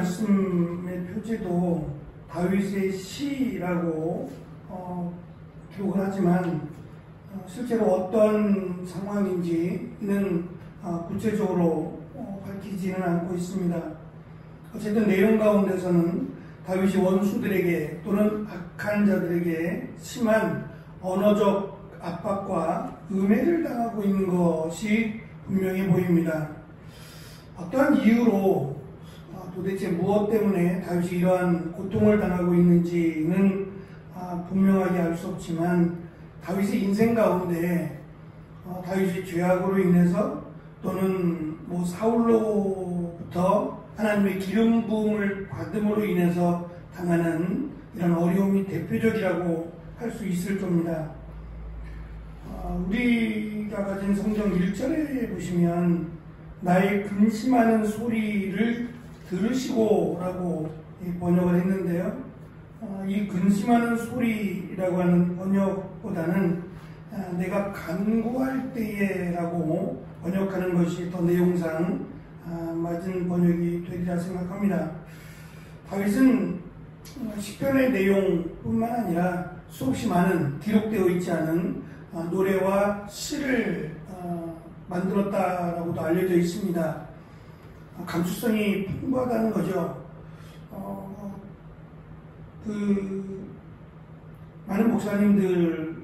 말씀의 표제도 다윗의 시라고 기록을 하지만 실제로 어떤 상황인지는 구체적으로 밝히지는 않고 있습니다. 어쨌든 내용 가운데서는 다윗이 원수들에게 또는 악한 자들에게 심한 언어적 압박과 음해를 당하고 있는 것이 분명해 보입니다. 어떠한 이유로 도대체 무엇 때문에 다윗이 이러한 고통을 당하고 있는지는 분명하게 알 수 없지만 다윗의 인생 가운데 다윗이 죄악으로 인해서 또는 사울로부터 하나님의 기름 부음을 받음으로 인해서 당하는 이런 어려움이 대표적이라고 할 수 있을 겁니다. 우리가 가진 성경 1절에 보시면 나의 근심하는 소리를 들으시고 라고 번역을 했는데요. 이 근심하는 소리라고 하는 번역보다는 내가 간구할 때에 라고 번역하는 것이 더 내용상 맞은 번역이 되리라 생각합니다. 다윗은 시편의 내용뿐만 아니라 수없이 많은 기록되어 있지 않은 노래와 시를 만들었다라고도 알려져 있습니다. 감수성이 풍부하다는 거죠. 많은 목사님들,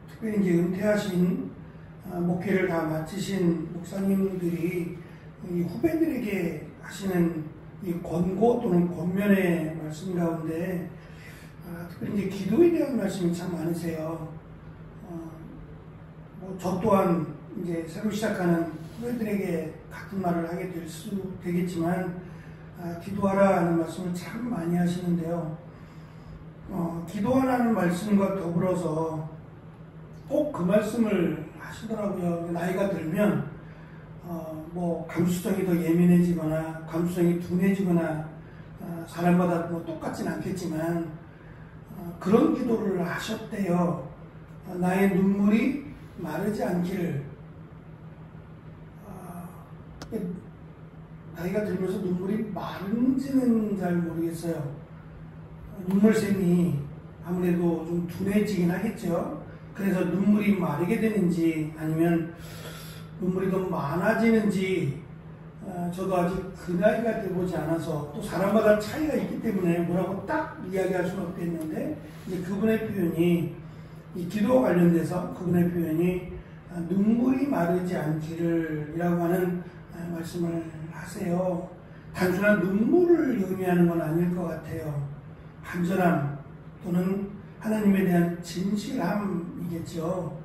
특별히 이제 은퇴하신 목회를 다 마치신 목사님들이 이 후배들에게 하시는 이 권고 또는 권면의 말씀 가운데 특별히 이제 기도에 대한 말씀이 참 많으세요. 저 또한 이제 새로 시작하는 후배들에게 같은 말을 하게 되겠지만 기도하라 하는 말씀을 참 많이 하시는데요. 기도하라는 말씀과 더불어서 꼭 그 말씀을 하시더라고요. 나이가 들면 감수성이 더 예민해지거나 감수성이 둔해지거나 사람마다 똑같진 않겠지만 그런 기도를 하셨대요. 나의 눈물이 마르지 않기를. 나이가 들면서 눈물이 마른지는 잘 모르겠어요. 눈물샘이 아무래도 좀 둔해지긴 하겠죠. 그래서 눈물이 마르게 되는지 아니면 눈물이 더 많아지는지 저도 아직 그 나이가 돼보지 않아서 또 사람마다 차이가 있기 때문에 뭐라고 딱 이야기할 수는 없겠는데 이제 그분의 표현이 이 기도와 관련돼서 그분의 표현이 눈물이 마르지 않기를 이라고 하는 말씀을 하세요. 단순한 눈물을 의미하는 건 아닐 것 같아요. 간절함 또는 하나님에 대한 진실함이겠죠.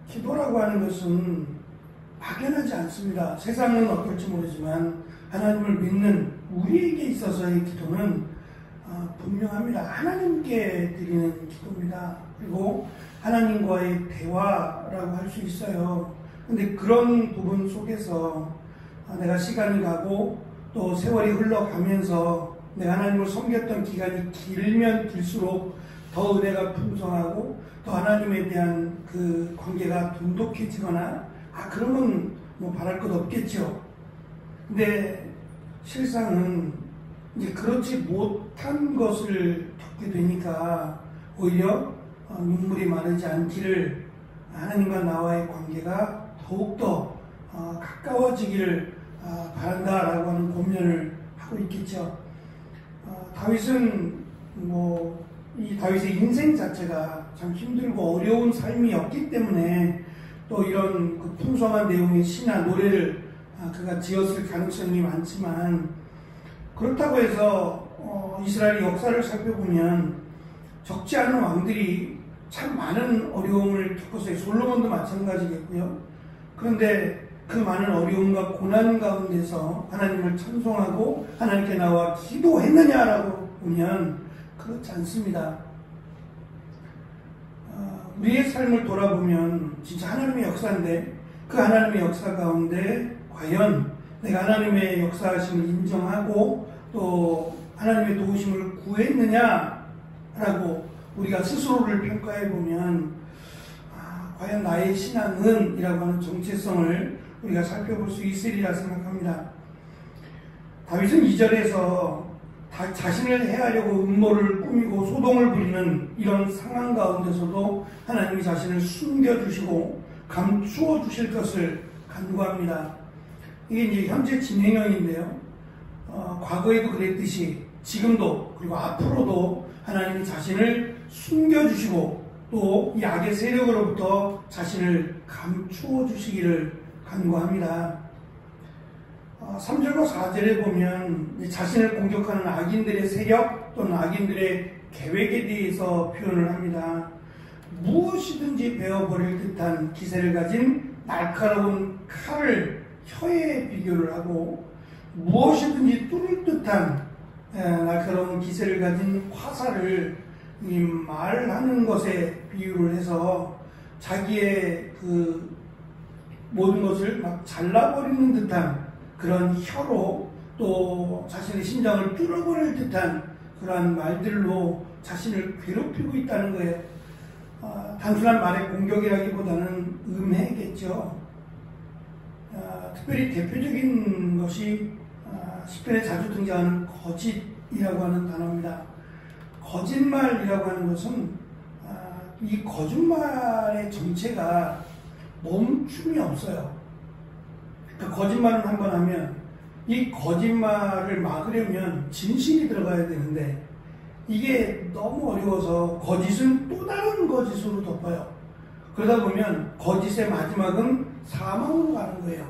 기도라고 하는 것은 막연하지 않습니다. 세상은 어떨지 모르지만 하나님을 믿는 우리에게 있어서의 기도는 분명합니다. 하나님께 드리는 기도입니다. 그리고 하나님과의 대화라고 할 수 있어요. 근데 그런 부분 속에서 내가 시간이 가고 또 세월이 흘러가면서 내가 하나님을 섬겼던 기간이 길면 길수록 더 은혜가 풍성하고 또 하나님에 대한 그 관계가 돈독해지거나 그러면 바랄 것 없겠죠. 근데 실상은 이제 그렇지 못한 것을 겪게 되니까 오히려 눈물이 마르지 않기를 하나님과 나와의 관계가 더욱더 가까워지기를 바란다라고 하는 권면을 하고 있겠죠. 다윗은 이 다윗의 인생 자체가 참 힘들고 어려운 삶이었기 때문에 또 이런 그 풍성한 내용의 시나 노래를 그가 지었을 가능성이 많지만 그렇다고 해서 이스라엘 역사를 살펴보면 적지 않은 왕들이 참 많은 어려움을 겪었어요. 솔로몬도 마찬가지겠고요. 그런데 그 많은 어려움과 고난 가운데서 하나님을 찬송하고 하나님께 나와 기도했느냐라고 보면 그렇지 않습니다. 우리의 삶을 돌아보면 진짜 하나님의 역사인데 그 하나님의 역사 가운데 과연 내가 하나님의 역사하심을 인정하고 또 하나님의 도우심을 구했느냐라고 우리가 스스로를 평가해 보면 과연 나의 신앙은 이라고 하는 정체성을 우리가 살펴볼 수 있으리라 생각합니다. 다윗은 2절에서 자신을 해하려고 음모를 꾸미고 소동을 부리는 이런 상황 가운데서도 하나님이 자신을 숨겨주시고 감추어 주실 것을 간구합니다. 이게 이제 현재 진행형인데요. 과거에도 그랬듯이 지금도 그리고 앞으로도 하나님이 자신을 숨겨주시고 또 이 악의 세력으로부터 자신을 감추어 주시기를 간구합니다. 3절과 4절에 보면 자신을 공격하는 악인들의 세력 또는 악인들의 계획에 대해서 표현을 합니다. 무엇이든지 베어버릴 듯한 기세를 가진 날카로운 칼을 혀에 비교를 하고 무엇이든지 뚫을 듯한 날카로운 기세를 가진 화살을 이 말하는 것에 비유를 해서 자기의 그 모든 것을 막 잘라버리는 듯한 그런 혀로 또 자신의 심장을 뚫어버릴 듯한 그러한 말들로 자신을 괴롭히고 있다는 거예요. 단순한 말의 공격이라기보다는 음해겠죠. 특별히 대표적인 것이 시편에 자주 등장하는 거짓이라고 하는 단어입니다. 거짓말이라고 하는 것은 이 거짓말의 정체가 멈춤이 없어요. 그러니까 거짓말을 한번 하면 이 거짓말을 막으려면 진실이 들어가야 되는데 이게 너무 어려워서 거짓은 또 다른 거짓으로 덮어요. 그러다 보면 거짓의 마지막은 사망으로 가는 거예요.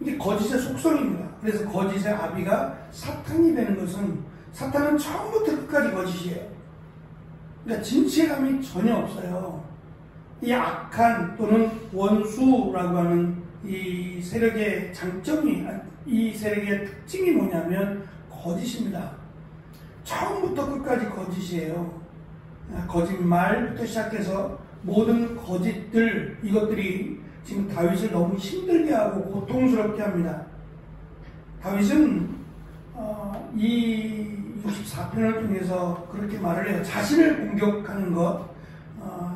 이게 거짓의 속성입니다. 그래서 거짓의 아비가 사탄이 되는 것은 사탄은 처음부터 끝까지 거짓이에요. 그러니까 진실함이 전혀 없어요. 이 악한 또는 원수라고 하는 이 세력의 장점이, 이 세력의 특징이 뭐냐면 거짓입니다. 처음부터 끝까지 거짓이에요. 거짓말부터 시작해서 모든 거짓들, 이것들이 지금 다윗을 너무 힘들게 하고 고통스럽게 합니다. 다윗은 이 64편을 통해서 그렇게 말을 해요. 자신을 공격하는 것,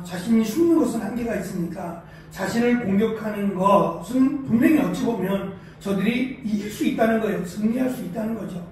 자신이 숨는 것은 한계가 있으니까 자신을 공격하는 것은 분명히 어찌 보면 저들이 이길 수 있다는 거예요. 승리할 수 있다는 거죠.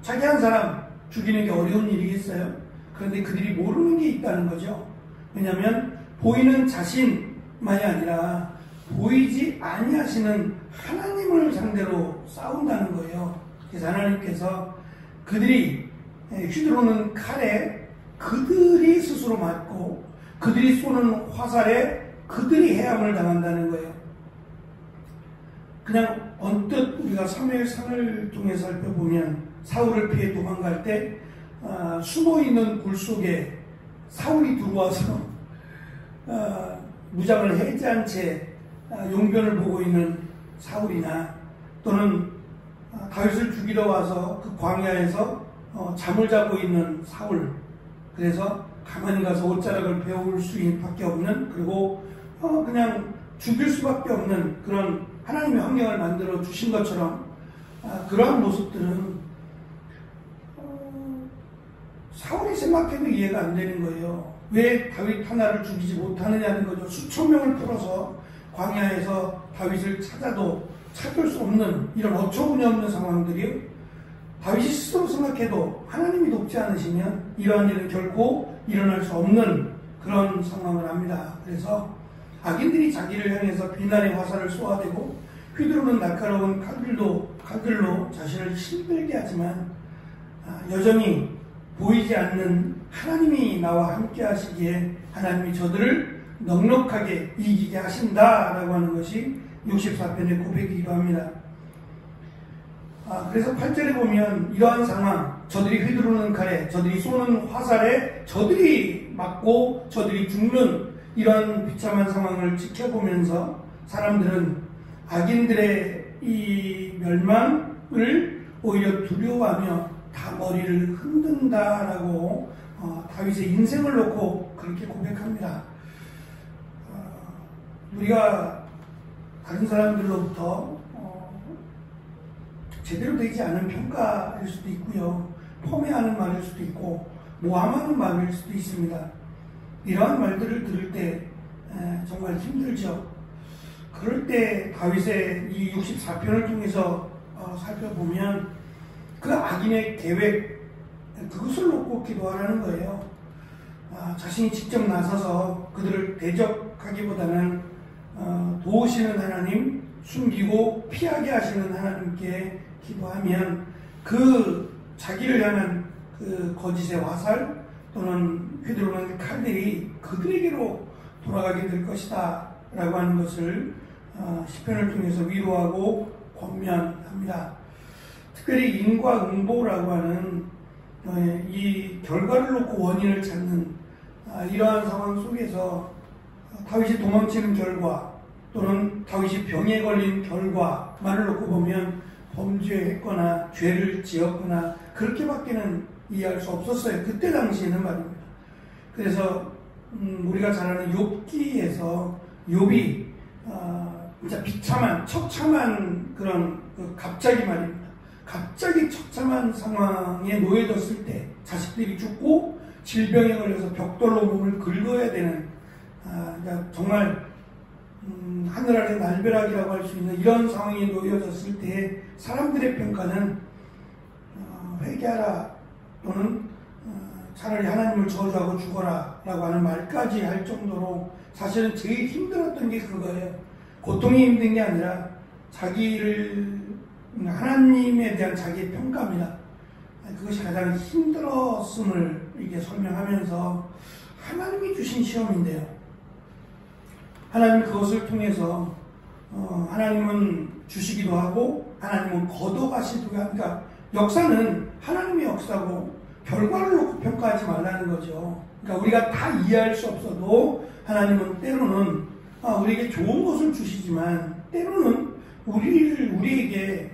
자기 한 사람 죽이는 게 어려운 일이겠어요? 그런데 그들이 모르는 게 있다는 거죠. 왜냐하면 보이는 자신만이 아니라 보이지 아니하시는 하나님을 상대로 싸운다는 거예요. 그래서 하나님께서 그들이 휘두르는 칼에 그들이 스스로 맞고 그들이 쏘는 화살에 그들이 해함을 당한다는 거예요. 그냥 언뜻 우리가 사무엘상을 통해 살펴보면 사울을 피해 도망갈 때 숨어있는 굴 속에 사울이 들어와서 무장을 해제한 채 용변을 보고 있는 사울이나 또는 다윗을 죽이러 와서 그 광야에서 잠을 자고 있는 사울, 그래서 가만히 가서 옷자락을 베어올 수밖에 없는, 그리고 그냥 죽일 수밖에 없는 그런 하나님의 환경을 만들어 주신 것처럼 그러한 모습들은 사울이 생각해도 이해가 안 되는 거예요. 왜 다윗 하나를 죽이지 못하느냐는 거죠. 수천 명을 풀어서 광야에서 다윗을 찾아도 찾을 수 없는 이런 어처구니 없는 상황들이 다윗이 스스로 생각해도 하나님이 돕지 않으시면 이러한 일은 결코 일어날 수 없는 그런 상황을 합니다. 그래서 악인들이 자기를 향해서 비난의 화살을 쏘아대고 휘두르는 날카로운 칼들로 자신을 힘들게 하지만 여전히 보이지 않는 하나님이 나와 함께 하시기에 하나님이 저들을 넉넉하게 이기게 하신다라고 하는 것이 64편의 고백이기도 합니다. 그래서 8절에 보면 이러한 상황, 저들이 휘두르는 칼에, 저들이 쏘는 화살에 저들이 맞고 저들이 죽는 이러한 비참한 상황을 지켜보면서 사람들은 악인들의 이 멸망을 오히려 두려워하며 다 머리를 흔든다라고 다윗의 인생을 놓고 그렇게 고백합니다. 우리가 다른 사람들로부터 제대로 되지 않은 평가일 수도 있고요. 폄훼하는 말일 수도 있고 모함하는 말일 수도 있습니다. 이러한 말들을 들을 때 정말 힘들죠. 그럴 때 다윗의 이 64편을 통해서 살펴보면 그 악인의 계획, 그것을 놓고 기도하라는 거예요. 자신이 직접 나서서 그들을 대적하기보다는 도우시는 하나님, 숨기고 피하게 하시는 하나님께 기도하면 그 자기를 향한 그 거짓의 화살 또는 휘두르는 칼들이 그들에게로 돌아가게 될 것이다 라고 하는 것을 시편을 통해서 위로하고 권면합니다. 특별히 인과응보라고 하는 이 결과를 놓고 원인을 찾는 이러한 상황 속에서 다윗이 도망치는 결과 또는 다윗이 병에 걸린 결과만을 놓고 보면 범죄했거나 죄를 지었거나 그렇게밖에는 이해할 수 없었어요. 그때 당시에는 말입니다. 그래서 우리가 잘 아는 욥기에서 욥이 진짜 비참한 처참한 그런 갑자기 말입니다. 갑자기 처참한 상황에 놓여졌을 때 자식들이 죽고 질병에 걸려서 벽돌로 몸을 긁어야 되는 그러니까 정말 하늘 아래 날벼락이라고 할 수 있는 이런 상황에 놓여졌을 때 사람들의 평가는 회개하라 또는 차라리 하나님을 저주하고 죽어라 라고 하는 말까지 할 정도로 사실은 제일 힘들었던 게 그거예요. 고통이 힘든 게 아니라 자기를 하나님에 대한 자기의 평가입니다. 그것이 가장 힘들었음을 이게 설명하면서 하나님이 주신 시험인데요. 하나님 그것을 통해서 하나님은 주시기도 하고 하나님은 걷어가시기도 하니까 역사는 하나님의 역사고 결과를 놓고 평가하지 말라는 거죠. 그러니까 우리가 다 이해할 수 없어도 하나님은 때로는 우리에게 좋은 것을 주시지만 때로는 우리에게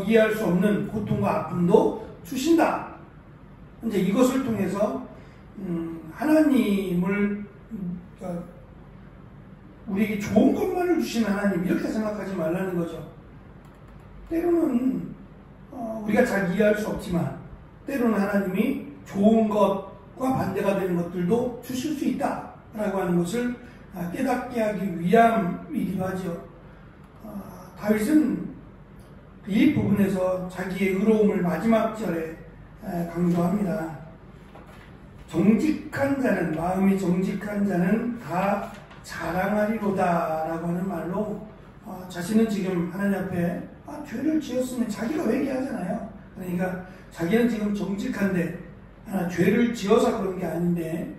이해할 수 없는 고통과 아픔도 주신다. 이제 이것을 통해서 하나님을 우리에게 좋은 것만을 주시는 하나님 이렇게 생각하지 말라는 거죠. 때로는 우리가 잘 이해할 수 없지만 때로는 하나님이 좋은 것과 반대가 되는 것들도 주실 수 있다라고 하는 것을 깨닫게 하기 위함이기도 하죠. 다윗은 이 부분에서 자기의 의로움을 마지막 절에 강조합니다. 정직한 자는 마음이 정직한 자는 다 자랑하리로다 라고 하는 말로 자신은 지금 하나님 앞에 죄를 지었으면 자기가 회개하잖아요. 그러니까 자기는 지금 정직한데 죄를 지어서 그런 게 아닌데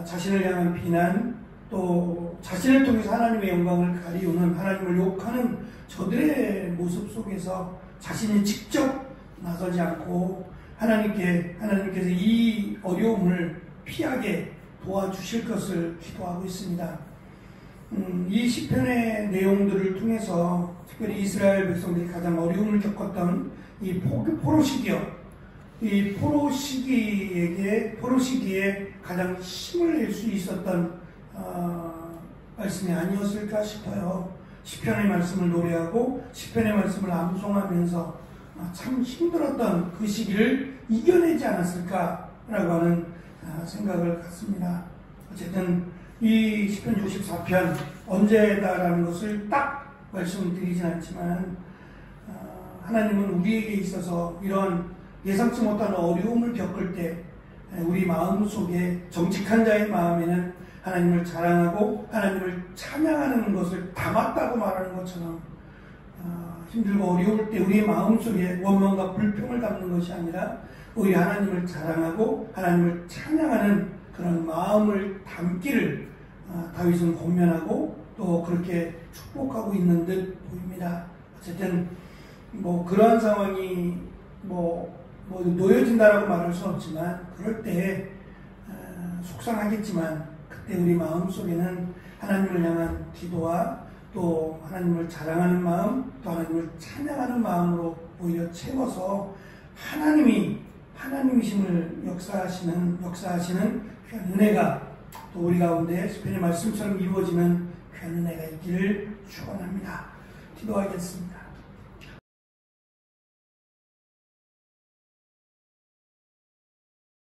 자신을 향한 비난 또 자신을 통해서 하나님의 영광을 가리우는 하나님을 욕하는 저들의 모습 속에서 자신이 직접 나서지 않고 하나님께서 이 어려움을 피하게 도와주실 것을 기도하고 있습니다. 이 시편의 내용들을 통해서 특별히 이스라엘 백성들이 가장 어려움을 겪었던 이 포로 시기요. 이 포로 시기에 가장 힘을 낼 수 있었던 말씀이 아니었을까 싶어요. 시편의 말씀을 노래하고 시편의 말씀을 암송하면서 참 힘들었던 그 시기를 이겨내지 않았을까라고 하는 생각을 갖습니다. 어쨌든 이 시편 64편 언제다라는 것을 딱 말씀드리진 않지만 하나님은 우리에게 있어서 이런 예상치 못한 어려움을 겪을 때 우리 마음 속에 정직한 자의 마음에는 하나님을 자랑하고 하나님을 찬양하는 것을 담았다고 말하는 것처럼 힘들고 어려울 때 우리의 마음속에 원망과 불평을 담는 것이 아니라 우리 하나님을 자랑하고 하나님을 찬양하는 그런 마음을 담기를 다윗은 권면하고 또 그렇게 축복하고 있는 듯 보입니다. 어쨌든 그러한 상황이 놓여진다라고 말할 수는 없지만 그럴 때 속상하겠지만 그때 우리 마음속에는 하나님을 향한 기도와 또 하나님을 자랑하는 마음 또 하나님을 찬양하는 마음으로 오히려 채워서 하나님이심을 역사하시는 귀한 은혜가 또 우리 가운데 시편의 말씀처럼 이루어지는 귀한 은혜가 있기를 축원합니다. 기도하겠습니다.